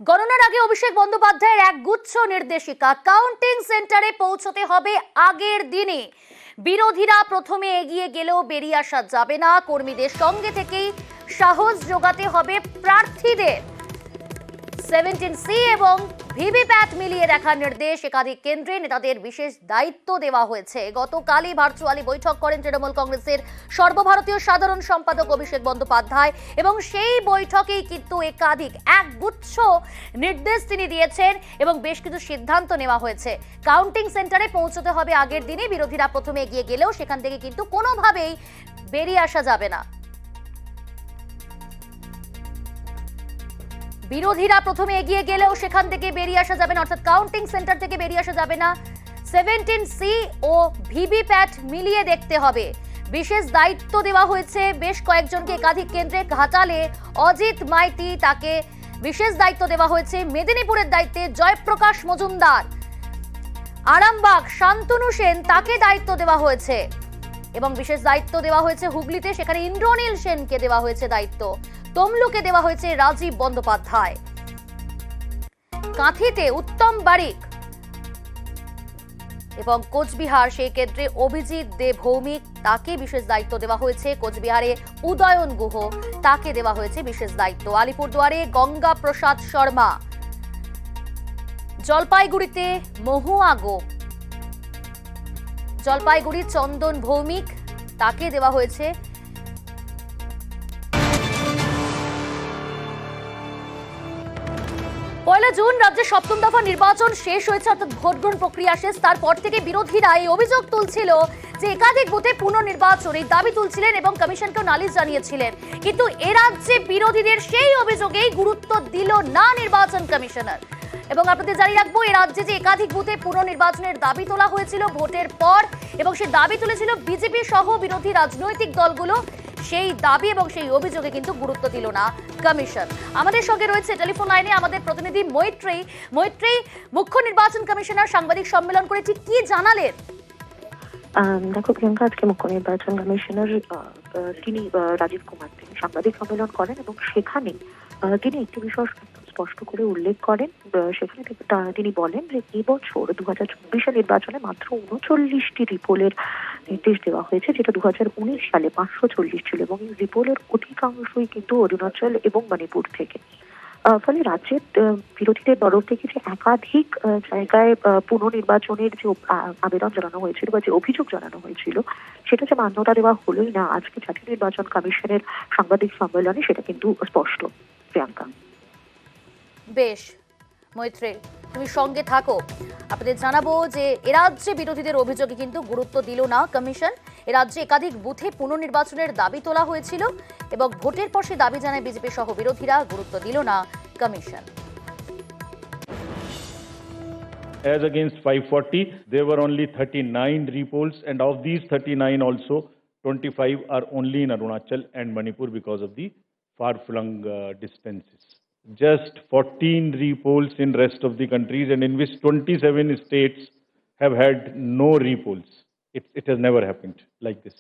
গণনার আগে অভিষেক বন্দ্যোপাধ্যায়ের এক গুচ্ছ নির্দেশিকা, কাউন্টিং সেন্টারে পৌঁছতে হবে আগের দিনে। বিরোধীরা প্রথমে এগিয়ে গেলেও বেরিয়ে আসা যাবে না, কর্মীদের সঙ্গে থেকেই সাহস যোগাতে হবে প্রার্থীদের। 17C এবং ভিভিপ্যাট মিলিয়ে দেখার নির্দেশ, একাধিক কেন্দ্রে নেতাদের বিশেষ দায়িত্ব দেওয়া হয়েছে। গতকালই ভার্চুয়ালি বৈঠক করেন তৃণমূল কংগ্রেসের সর্বভারতীয় সাধারণ সম্পাদক অভিষেক বন্দ্যোপাধ্যায় এবং সেই বৈঠকেই কিন্তু একাধিক একগুচ্ছ নির্দেশ তিনি দিয়েছেন এবং বেশ কিছু সিদ্ধান্ত নেওয়া হয়েছে। কাউন্টিং সেন্টারে পৌঁছতে হবে আগের দিনে, বিরোধীরা প্রথমে এগিয়ে গেলেও সেখান থেকে কিন্তু কোনোভাবেই বেরিয়ে আসা যাবে না। বিরোধীরা প্রথমে এগিয়ে গেলেও সেখান থেকে বেরিয়ে আসা যাবে না, অর্থাৎ কাউন্টিং সেন্টার থেকে বেরিয়ে আসা যাবে না। 17C ও ভিভিপ্যাট মিলিয়ে দেখতে হবে। বিশেষ দায়িত্ব দেওয়া হয়েছে বেশ কয়েকজনকে একাধিক কেন্দ্রে। ঘাটালে অজিত মাইতি, তাকে বিশেষ দায়িত্ব দেওয়া হয়েছে। মেদিনীপুরের দায়িত্বে জয়প্রকাশ মজুমদার। আরামবাগ শান্তনু সেন, তাকে দায়িত্ব দেওয়া হয়েছে এবং বিশেষ দায়িত্ব দেওয়া হয়েছে হুগলিতে, সেখানে ইন্দ্রনীল সেনকে দেওয়া হয়েছে দায়িত্ব। তমলুকে দেওয়া হয়েছে রাজীব বন্দ্যোপাধ্যায়। কাঁথিতে উত্তম বারিক এবং কোচবিহার সেই কেন্দ্রে অভিজিৎ দে ভৌমিক, তাকে বিশেষ দায়িত্ব দেওয়া হয়েছে। কোচবিহারে উদয়ন গুহ, তাকে দেওয়া হয়েছে বিশেষ দায়িত্ব। আলিপুরদুয়ারে গঙ্গা প্রসাদ শর্মা। জলপাইগুড়িতে মহুয়া গো, জলপাইগুড়ি চন্দন ভৌমিক, তাকে দেওয়া হয়েছে। পয়লা জুন রাজ্যে সপ্তম দফা নির্বাচন শেষ হয়েছে, অর্থাৎ ভোট গ্রহণ প্রক্রিয়া শেষ। তারপর থেকে বিরোধীরা এই অভিযোগ তুলছিল যে একাধিক বুথে পুনর্নির্বাচন, এই দাবি তুলছিলেন এবং কমিশনকেও নালিশ জানিয়েছিলেন। কিন্তু এ রাজ্যে বিরোধীদের সেই অভিযোগেই গুরুত্ব দিল না নির্বাচন কমিশনার। এবং আপনাদের জানিয়ে রাখবো, এ রাজ্যে যে একাধিক বুথে পুনর্নির্বাচনের দাবি তোলা হয়েছিল ভোটের পর এবং সেই দাবি তুলেছিল বিজেপি সহ বিরোধী রাজনৈতিক দলগুলো, সেই দাবি এবং সেই অভিযোগে কিন্তু গুরুত্ব দিল না কমিশন। আমাদের সঙ্গে রয়েছে টেলিফোন লাইনে আমাদের প্রতিনিধি মৈত্রী। মৈত্রী, মুখ্য নির্বাচন কমিশনার সাংবাদিক সম্মেলন করে ঠিক কি জানালেন? দেখো প্রিয়াঙ্কা, আজকে মুখ্য নির্বাচন কমিশনার তিনি রাজীব কুমার তিনি সাংবাদিক সম্মেলন করেন এবং সেখানে তিনি একটি বিষয় স্পষ্ট করে উল্লেখ করেন। সেখানে তিনি বলেন যে এবছর 2024 নির্বাচনে মাত্র 39টি রিপোলের নির্দেশ দেওয়া হয়েছে, যেটা 2019 সালে 540 ছিল এবং এই রিপোলের অধিকাংশই কিন্তু অরুণাচল এবং মণিপুর থেকে। ফলে রাজ্যের বিরোধীদের তরফ থেকে যে একাধিক জায়গায় পুনর্নির্বাচনের যে আবেদন জানানো হয়েছিল বা যে অভিযোগ জানানো হয়েছিল, সেটা যে মান্যতা দেওয়া হলোই না আজকে জাতীয় নির্বাচন কমিশনের সাংবাদিক সম্মেলনে, সেটা কিন্তু স্পষ্ট। প্রিয়াঙ্কা, বেশ মৈত্রী, তুমি সঙ্গে থাকো। আপনাদের জানাবো যে এ রাজ্যে বিরোধীদের অভিযোগে কিন্তু গুরুত্ব দিল না কমিশন। এ রাজ্যে একাধিক বুথে পুনর্নির্বাচনের দাবি তোলা হয়েছিল এবং ভোটের পর সে দাবি জানায় বিজেপি সহ বিরোধীরা, গুরুত্ব দিল না commission. As against 540, there were only 39 repolls, and of these 39 also, 25 are only in Arunachal and Manipur because of the far-flung distances. Just 14 repolls in rest of the countries, and in which 27 states have had no repolls. It has never happened like this.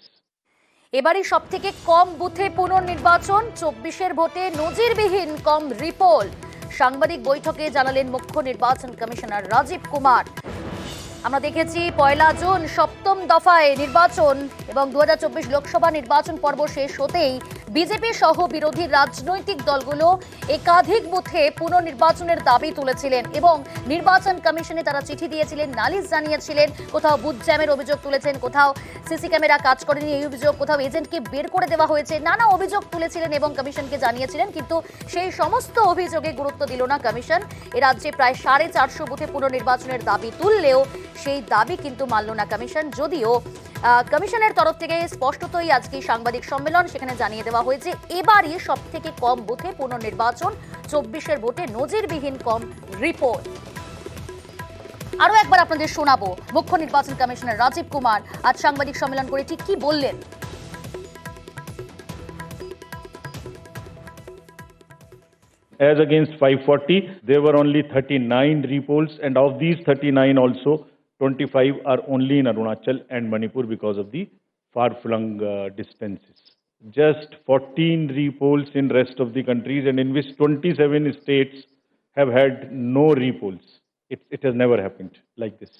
এবারই সবথেকে কম বুথে পুনর্নির্বাচন, 24-এর ভোটে নজিরবিহীন কম রিপোল। সাংবাদিক বৈঠকে জানালেন মুখ্য নির্বাচন কমিশনার রাজীব কুমার। আমরা দেখেছি পয়লা জুন সপ্তম দফায় নির্বাচন এবং 2024 লোকসভা নির্বাচন পর্ব শেষ হতেই বিজেপি সহ বিরোধী রাজনৈতিক দলগুলো একাধিক বুথে পুনর্নির্বাচনের দাবি তুলেছিলেন এবং নির্বাচন কমিশনে তারা চিঠি দিয়েছিলেন, নালিশ জানিয়েছিলেন। কোথাও বুথ জ্যামের অভিযোগ তুলেছেন, কোথাও সিসি ক্যামেরা কাজ করেনি এই অভিযোগ, কোথাও এজেন্টকে বের করে দেওয়া হয়েছে, নানা অভিযোগ তুলেছিলেন এবং কমিশনকে জানিয়েছিলেন। কিন্তু সেই সমস্ত অভিযোগে গুরুত্ব দিল না কমিশন। এ রাজ্যে প্রায় 450 বুথে পুনর্নির্বাচনের দাবি তুললেও সেই দাবি কিন্তু মানল না কমিশন। যদিও কমিশনের তরফ থেকে স্পষ্টতই আজকে সাংবাদিক সম্মেলন, সেখানে জানিয়ে দেওয়া হয়েছে এবারই সব থেকে কম বুথে পুনর্নির্বাচন, 24-এর ভোটে নজিরবিহীন কম রিপোর্ট। আরো একবার আপনাদের শোনাবো মুখ্য নির্বাচন কমিশনার রাজীব কুমার আজ সাংবাদিক সম্মেলন করে ঠিক কি বললেন। As against 540, there were only 39 repolls, and of these 39 also, 25 are only in Arunachal and Manipur because of the far-flung distances. Just 14 repolls in rest of the countries, and in which 27 states have had no repolls. It has never happened like this.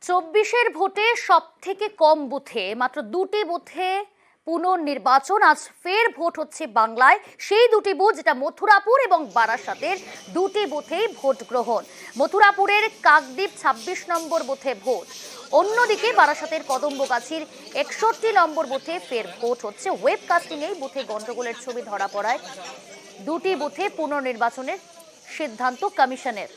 চব্বিশের ভোটে সব থেকে কম বুথে, মাত্র 2টি বুথে পুনর্নির্বাচন। আজ ফের ভোট হচ্ছে বাংলায়, সেই 2টি বুথ যেটা মথুরাপুর এবং বারাসাতের 2টি বুথেই ভোট গ্রহণ। মথুরাপুরের কাকদ্বীপ 26 নম্বর বুথে ভোট, অন্যদিকে বারাসাতের কদম্বগাছির 61 নম্বর বুথে ফের ভোট হচ্ছে। ওয়েবকাস্টিং এই বুথে গন্ডগোলের ছবি ধরা পড়ায় 2টি বুথে পুনর্নির্বাচনের সিদ্ধান্ত কমিশনের।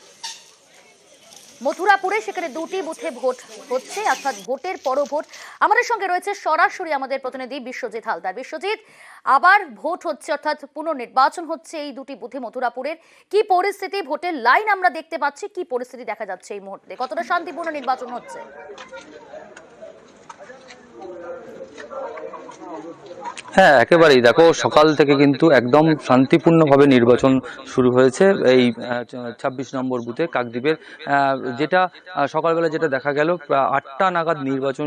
মথুরাপুরে সেখানে 2টি বুথে ভোট হচ্ছে, অর্থাৎ ভোটের পরও ভোট। আমাদের সঙ্গে রয়েছে সরাসরি আমাদের প্রতিনিধি বিশ্বজিৎ হালদার। বিশ্বজিৎ, আবার ভোট হচ্ছে, অর্থাৎ পুনর্নির্বাচন হচ্ছে এই 2টি বুথে মথুরাপুরের। কি পরিস্থিতি, ভোটের লাইন আমরা দেখতে পাচ্ছি, কি পরিস্থিতি দেখা যাচ্ছে এই মুহূর্তে, কতটা শান্তিপূর্ণ নির্বাচন হচ্ছে? হ্যাঁ, একেবারেই। দেখো, সকাল থেকে কিন্তু একদম শান্তিপূর্ণভাবে নির্বাচন শুরু হয়েছে এই 26 নম্বর বুথে কাকদ্বীপের। যেটা সকালবেলা যেটা দেখা গেল, 8টা নাগাদ নির্বাচন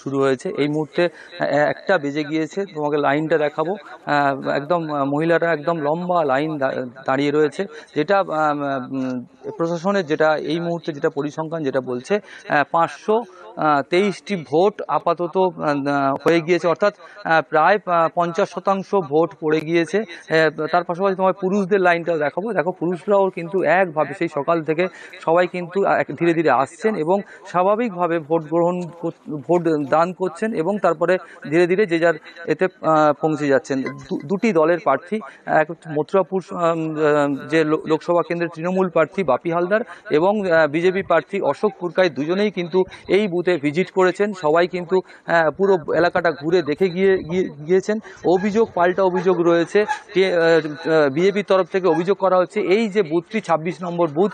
শুরু হয়েছে। এই মুহূর্তে 1টা বেজে গিয়েছে। তোমাকে লাইনটা দেখাবো। একদম মহিলারা একদম লম্বা লাইন দাঁড়িয়ে রয়েছে। যেটা প্রশাসনের যেটা এই মুহূর্তে যেটা পরিসংখ্যান যেটা বলছে, 523টি ভোট আপাতত হয়ে গিয়েছে, অর্থাৎ প্রায় 50% ভোট পড়ে গিয়েছে। তার পাশাপাশি তোমার পুরুষদের লাইনটাও দেখাবো। দেখো, পুরুষরাও কিন্তু একভাবে সেই সকাল থেকে সবাই কিন্তু ধীরে ধীরে আসছেন এবং স্বাভাবিকভাবে ভোট দান করছেন এবং তারপরে ধীরে ধীরে যে যার এতে পৌঁছে যাচ্ছেন। 2টি দলের প্রার্থী, এক মথুরাপুর যে লোকসভা কেন্দ্রের তৃণমূল প্রার্থী বাপি হালদার এবং বিজেপি প্রার্থী অশোক পুরকাই, দুজনেই কিন্তু এই বুথে ভিজিট করেছেন। সবাই কিন্তু পুরো এলাকাটা ঘুরে দেখে গিয়েছেন। অভিযোগ, পাল্টা অভিযোগ রয়েছে। বিজেপির তরফ থেকে অভিযোগ করা হচ্ছে এই যে বুথটি 26 নম্বর বুথ,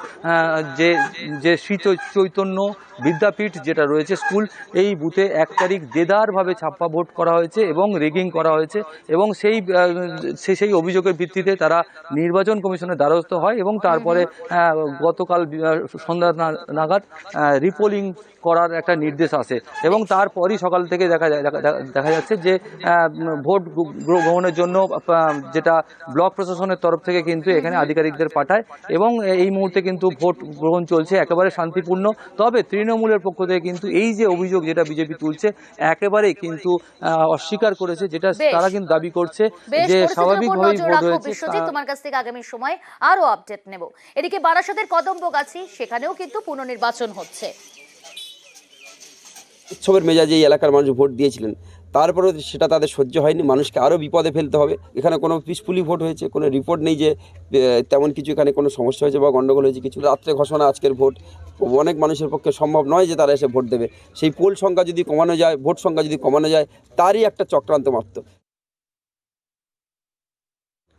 যে শ্রী চৈতন্য বিদ্যাপীঠ যেটা রয়েছে স্কুল, এই বুথে 1 তারিখ দেদারভাবে ছাপ্পা ভোট করা হয়েছে এবং রেগিং করা হয়েছে এবং সেই অভিযোগের ভিত্তিতে তারা নির্বাচন কমিশনের দ্বারস্থ হয় এবং তারপরে গতকাল সন্ধ্যা নাগাদ রিপোলিং করার একটা নির্দেশ আসে এবং তারপরই সকাল থেকে দেখা যাচ্ছে যে ভোট গ্রহণের জন্য যেটা ব্লক প্রশাসনের তরফ থেকে কিন্তু এখানে আধিকারিকদের পাঠায় এবং এই মুহূর্তে কিন্তু ভোট গ্রহণ চলছে একেবারে শান্তিপূর্ণ। তবে তৃণমূলের পক্ষ থেকে কিন্তু এই যে অভিযোগ যেটা বিজেপি তুলছে একেবারে কিন্তু অস্বীকার করেছে, যেটা তারা কিন্তু দাবি করছে যে স্বাভাবিকভাবেই ভোট হয়েছে। তোমার কাছ থেকে আগামী সময় আরো আপডেট নেব। এদিকে বারাসাতের কদম্বগাছি, সেখানেও কিন্তু পুনর্নির্বাচন হচ্ছে। উৎসবের মেজাজে এই এলাকার মানুষ ভোট দিয়েছিলেন, তারপরেও সেটা তাদের সহ্য হয়নি। মানুষকে আরও বিপদে ফেলতে হবে। এখানে কোনো পিসফুলি ভোট হয়েছে, কোনো রিপোর্ট নেই যে তেমন কিছু এখানে কোনো সমস্যা হয়েছে বা গণ্ডগোল হয়েছে কিছু। রাত্রে ঘোষণা আজকের ভোট, অনেক মানুষের পক্ষে সম্ভব নয় যে তারা এসে ভোট দেবে। সেই পোল সংখ্যা যদি কমানো যায়, ভোট সংখ্যা যদি কমানো যায়, তারই একটা চক্রান্ত মাত্র।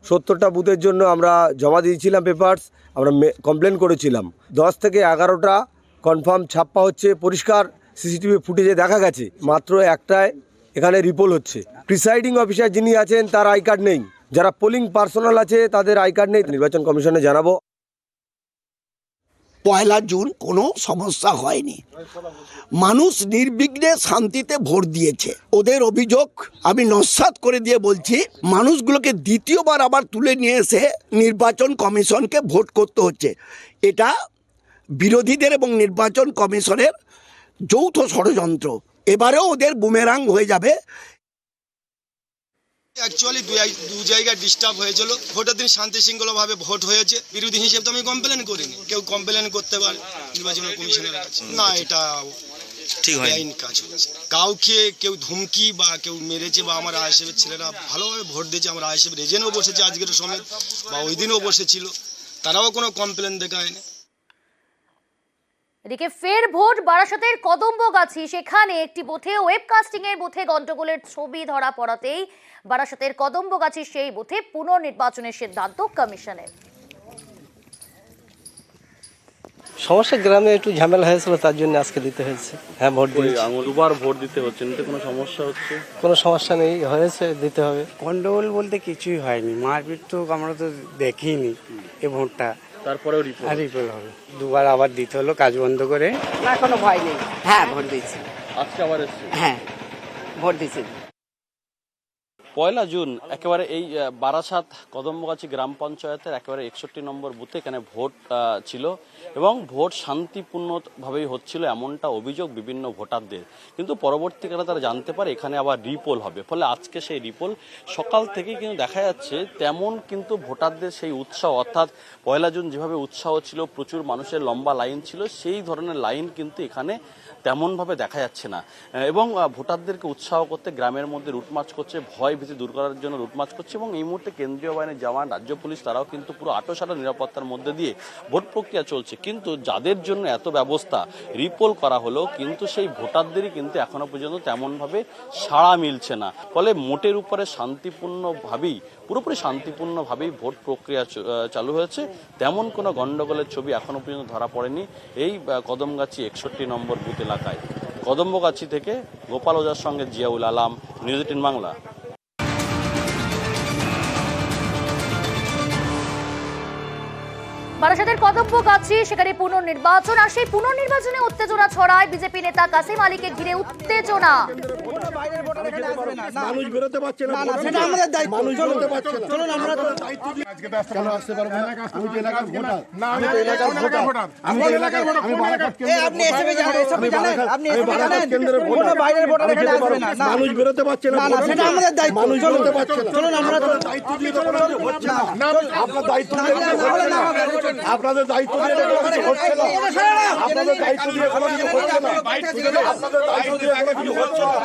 70টা বুথের জন্য আমরা জমা দিয়েছিলাম পেপারস, আমরা কমপ্লেন করেছিলাম। 10 থেকে 11টা কনফার্ম ছাপ্পা হচ্ছে, পরিষ্কার সিসিটিভি ফুটেজে দেখা গেছে। মাত্র 1টায় এখানে রিপোল হচ্ছে। প্রিসাইডিং অফিসার যিনি আছেন তার আই কার্ড নেই, যারা পোলিং পার্সোনাল আছে তাদের আই কার্ড নেই। নির্বাচন কমিশনে জানাবো। 1 জুন কোনো সমস্যা হয়নি, মানুষ নির্বিঘ্নে শান্তিতে ভোট দিয়েছে। ওদের অভিযোগ আমি নস্যাৎ করে দিয়ে বলছি, মানুষগুলোকে দ্বিতীয়বার আবার তুলে নিয়ে এসে নির্বাচন কমিশনকে ভোট করতে হচ্ছে। এটা বিরোধীদের এবং নির্বাচন কমিশনের যৌথ ষড়যন্ত্র। এবারেও ওদের বুমেরাং হয়ে যাবে। অ্যাকচুয়ালি দু জায়গায় ডিস্টার্ব হয়েছিল। ভোটের দিন শান্তি শৃঙ্খলাভাবে ভোট হয়েছে। বিরোধী হিসেবে তো আমি কমপ্লেন করিনি, কেউ কমপ্লেন করতে পারে নির্বাচন কমিশনের কাছে। না, এটা ঠিক আইন কাজ হয়েছে। কাউকে কেউ ধমকি বা কেউ মেরেছে বা আমার আইএসএফের ছেলেরা ভালোভাবে ভোট দিয়েছে। আমার আইএসএফ রেজেনও বসেছে আজকের সমেত বা ওই দিনও বসেছিল, তারাও কোনো কমপ্লেন দেখায়নি। এদিকে ফের ভোট বারাসাতের কদম্বগাছি, সেখানে একটি বুথে ওয়েবকাস্টিং এর বুথে গন্ডগোলের ছবি ধরা পড়াতেই বারাসাতের কদম্বগাছি সেই বুথে পুনর্নির্বাচনের সিদ্ধান্ত কমিশনের। সমস্যা গ্রামে একটু ঝামেলা হয়েছিল, তার জন্য আজকে দিতে হয়েছে। হ্যাঁ, ভোট দুবার ভোট দিতে হচ্ছে, কোনো সমস্যা হচ্ছে? কোনো সমস্যা নেই, হয়েছে, দিতে হবে। গন্ডগোল বলতে কিছুই হয়নি, মারপিট তো আমরা তো দেখিনি এই ভোটটা। তারপরেও রিপোর্ট রিপোর্ট হবে, দুবার আবার দিতে হলো কাজ বন্ধ করে। না কোনো ভয় নেই। হ্যাঁ ভোট দিয়েছি। আজকে আবার এসছে। হ্যাঁ ভোট দিয়েছি। 1 জুন একেবারে এই বারাসাত কদমগাছি গ্রাম পঞ্চায়েতের একেবারে 61 নম্বর বুথে এখানে ভোট ছিল এবং ভোট শান্তিপূর্ণভাবেই হচ্ছিল এমনটা অভিযোগ বিভিন্ন ভোটারদের। কিন্তু পরবর্তীকালে তারা জানতে পারে এখানে আবার রিপোল হবে, ফলে আজকে সেই রিপোল সকাল থেকেই কিন্তু দেখা যাচ্ছে তেমন কিন্তু ভোটারদের সেই উৎসাহ, অর্থাৎ 1 জুন যেভাবে উৎসাহ ছিল, প্রচুর মানুষের লম্বা লাইন ছিল, সেই ধরনের লাইন কিন্তু এখানে তেমনভাবে দেখা যাচ্ছে না। এবং ভোটারদেরকে উৎসাহ করতে গ্রামের মধ্যে রুটমার্চ করছে, ভয় ভীতি দূর করার জন্য রুটমার্চ করছে এবং এই মুহূর্তে কেন্দ্রীয় বাহিনীর জওয়ান, রাজ্য পুলিশ তারাও কিন্তু পুরো আঁটোসাঁটো নিরাপত্তার মধ্যে দিয়ে ভোট প্রক্রিয়া চলছে। কিন্তু যাদের জন্য এত ব্যবস্থা, রিপোল করা হলো, কিন্তু সেই ভোটারদেরই কিন্তু এখনো পর্যন্ত তেমনভাবে সাড়া মিলছে না। ফলে মোটের উপরে শান্তিপূর্ণভাবেই, পুরোপুরি শান্তিপূর্ণভাবেই ভোট প্রক্রিয়া চালু হয়েছে। তেমন কোনো গন্ডগোলের ছবি এখনো পর্যন্ত ধরা পড়েনি এই কদমগাছি 61 নম্বর বুথ এলাকায়। কদমগাছি থেকে গোপাল ওঝার সঙ্গে জিয়াউল আলাম, নিউজ 18 বাংলা। বারাসাতের কদমগাছি সেখানে পুনর্নির্বাচন, আর সেই পুনর্নির্বাচনে উত্তেজনা ছড়ায় বিজেপি নেতা কাসেম আলীকে ঘিরে উত্তেজনা। মানুষ বেরোতে পারছে না, সেটা আমাদের দায়িত্ব। মানুষ বেরোতে পারছে না, চলুন আমরা তো দায়িত্ব দিয়ে আজকে ব্যস্ত কেন আসতে পারবো না? আমি তো এলাকার ভোটার, আমি তো এলাকার ভোটার, আমি তো এলাকার আমি বারাসাত কেন্দ্রের আপনি এসবে জানেন, আপনি এসবে জানেন কেন্দ্রের ভোটার, বাইরের ভোটার এখানে আসবে না। মানুষ বেরোতে পারছে না, সেটা আমাদের দায়িত্ব। মানুষ বেরোতে পারছে না, চলুন আমরা তো দায়িত্ব দিয়ে তো কোনো কিছু হচ্ছে না। আপনার দায়িত্ব দিয়ে আপনাদের দায়িত্ব দিয়ে কোনো কিছু হচ্ছে না, আপনাদের দায়িত্ব দিয়ে কোনো কিছু হচ্ছে না, আপনাদের দায়িত্ব দিয়ে কোনো কিছু হচ্ছে না।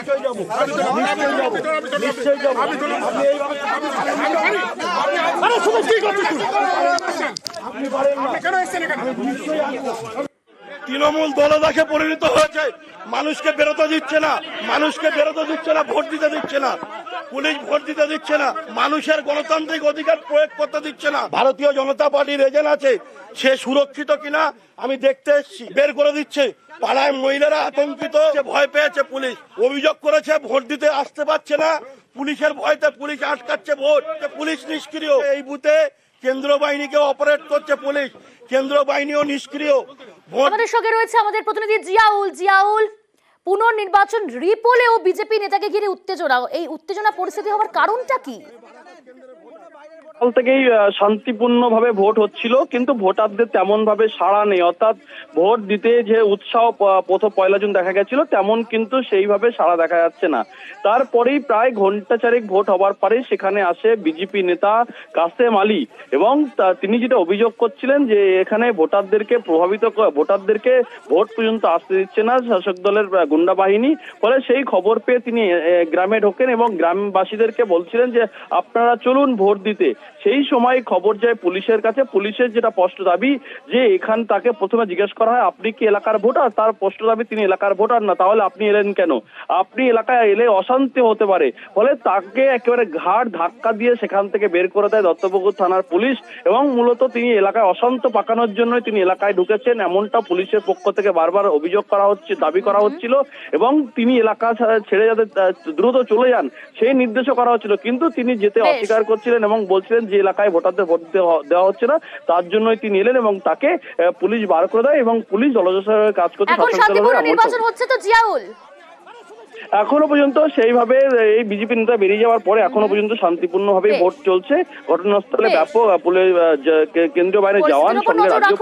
নিশ্চয়ই যাবো, আপনি এইভাবে আপনি পারেন না, নিশ্চয়ই আসবো। তৃণমূল দলদাসে পরিণত হয়েছে, মানুষকে বেরোতে দিচ্ছে না, মানুষকে বেরোতে দিচ্ছে না, ভোট দিতে দিচ্ছে না, পুলিশ ভোট দিতে দিচ্ছে না, মানুষের গণতান্ত্রিক অধিকার প্রয়োগ করতে দিচ্ছে না। ভারতীয় জনতা পার্টির এজেন্ট আছে, সে সুরক্ষিত কিনা আমি দেখতে এসেছি, বের করে দিচ্ছে। পাড়ায় মহিলারা আতঙ্কিত, ভয় পেয়েছে, পুলিশ অভিযোগ করেছে ভোট দিতে আসতে পারছে না, পুলিশের ভয়তে পুলিশ আটকাচ্ছে ভোট, পুলিশ নিষ্ক্রিয়। এই বুথে কেন্দ্রীয় বাহিনীকে অপারেট করছে পুলিশ, কেন্দ্রীয় বাহিনীও নিষ্ক্রিয়। আমাদের সঙ্গে রয়েছে আমাদের প্রতিনিধি জিয়াউল। জিয়াউল, পুনর্নির্বাচন রিপোলেও বিজেপি নেতাকে ঘিরে উত্তেজনা, এই উত্তেজনা পরিস্থিতি হওয়ার কারণটা কি? সকাল থেকেই শান্তিপূর্ণভাবে ভোট হচ্ছিল, কিন্তু ভোটারদের তেমন ভাবে সাড়া নেই, অর্থাৎ ভোট দিতে যে উৎসাহ প্রথম 1 জুন দেখা গেছিল তেমন কিন্তু সেইভাবে সাড়া দেখা যাচ্ছে না। তারপরেই প্রায় ঘন্টা চারেক ভোট হবার পরে সেখানে আসে বিজেপি নেতা কাসেম আলী এবং তিনি যেটা অভিযোগ করছিলেন যে এখানে ভোটারদেরকে ভোটারদেরকে ভোট পর্যন্ত আসতে দিচ্ছে না শাসক দলের গুন্ডা বাহিনী। ফলে সেই খবর পেয়ে তিনি গ্রামে ঢোকেন এবং গ্রামবাসীদেরকে বলছিলেন যে আপনারা চলুন ভোট দিতে। সেই সময় খবর যায় পুলিশের কাছে, পুলিশের যেটা স্পষ্ট দাবি যে এখান তাকে প্রথমে জিজ্ঞেস করা হয় আপনি কি এলাকার ভোটার, তার স্পষ্ট দাবি তিনি এলাকার ভোটার না, তাহলে আপনি এলেন কেন, আপনি এলাকায় এলে অশান্তি হতে পারে। ফলে তাকে একেবারে ঘাড় ধাক্কা দিয়ে সেখান থেকে বের করে দেয় দত্তপুকুর থানার পুলিশ এবং মূলত তিনি এলাকায় অশান্ত পাকানোর জন্য তিনি এলাকায় ঢুকেছেন এমনটা পুলিশের পক্ষ থেকে বারবার অভিযোগ করা হচ্ছে, দাবি করা হচ্ছিল এবং তিনি এলাকা ছেড়ে যাতে দ্রুত চলে যান সেই নির্দেশও করা হচ্ছিল, কিন্তু তিনি যেতে অস্বীকার করছিলেন এবং বলছিলেন যে এলাকায় ভোটারদের ভোট দেওয়া হচ্ছে না, তার জন্যই তিনি এলেন এবং তাকে পুলিশ বার করে দেয় এবং পুলিশ দলদাসের কাজ করতে নির্বাচন হচ্ছে তো জিয়াউল? এখনো পর্যন্ত সেইভাবে এই বিজেপি নেতা বেরিয়ে যাওয়ার পরে এখনো পর্যন্ত শান্তিপূর্ণভাবে ভোট চলছে। ঘটনাস্থলে ব্যাপক পুলিশ কেন্দ্রীয় বাহিনীর জওয়ান সঙ্গে রাজ্য